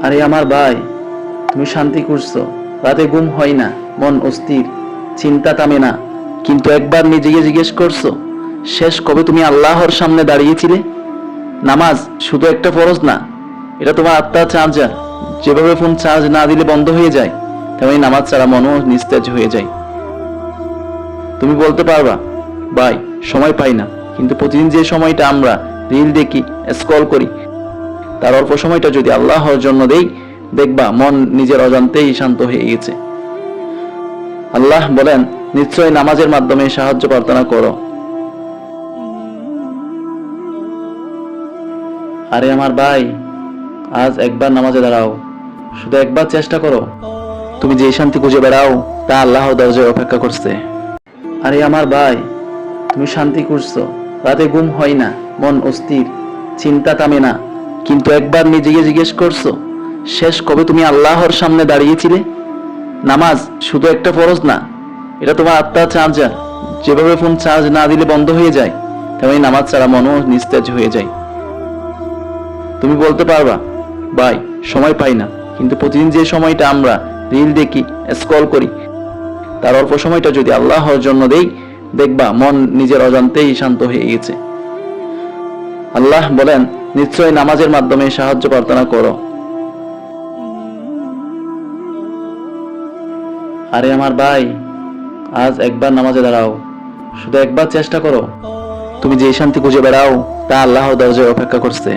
আরে আমার ভাই, তুমি শান্তি করছো, রাতে ঘুম হয় না, মন অস্থির, চিন্তা থামে না, কিন্তু একবার নিজেকে জিজ্ঞেস করছো শেষ কবে তুমি আল্লাহর সামনে দাঁড়িয়েছিলে? নামাজ শুধু একটা ফরজ না, এটা তোমার আত্মার চার্জার। যেভাবে ফোন চার্জ না দিলে বন্ধ হয়ে যায়, তেমনি নামাজ ছাড়া মনও নিস্তেজ হয়ে যায়। তুমি বলতে পারবা, ভাই সময় পাই না, কিন্তু প্রতিদিন যে সময়টা আমরা রিল দেখি, স্ক্রল করি, তার অল্প সময়টা যদি আল্লাহর জন্য দেই, দেখবা মন নিজের অজান্তেই শান্ত হয়ে গেছে। আল্লাহ বলেন, নিশ্চয় নামাজের মাধ্যমে সাহায্য প্রার্থনা করো। আরে আমার ভাই, আজ একবার নামাজে দাঁড়াও, শুধু একবার চেষ্টা করো। তুমি যে শান্তি খুঁজে বেড়াও, তা আল্লাহ দরজায় অপেক্ষা করছে। আরে আমার ভাই, তুমি শান্তি খুঁজছো, রাতে ঘুম হয় না, মন অস্থির, চিন্তা থামে না, কিন্তু একবার নিজেকে জিজ্ঞেস করছো শেষ কবে তুমি আল্লাহর সামনে দাঁড়িয়েছিলে? নামাজ শুধু একটা ফরজ না, এটা তোমার আত্মার চার্জার। যেভাবে ফোন চার্জ না দিলে বন্ধ হয়ে যায়, তেমনি নামাজ ছাড়া মনও নিস্তেজ হয়ে যায়। তুমি বলতে পারবা, ভাই সময় পাই না, কিন্তু প্রতিদিন যে সময়টা আমরা রিল দেখি, স্ক্রল করি, তার অল্প সময়টা যদি আল্লাহর জন্য দেই, দেখবা মন নিজের অজান্তেই শান্ত হয়ে গেছে। আল্লাহ বলেন, নিশ্চয় নামাজের মাধ্যমে সাহায্য প্রার্থনা করো। আরে আমার ভাই, আজ একবার নামাজে দাঁড়াও, শুধু একবার চেষ্টা করো। তুমি যে শান্তি খুঁজে বেড়াও, তা আল্লাহ দরজায় অপেক্ষা করছে।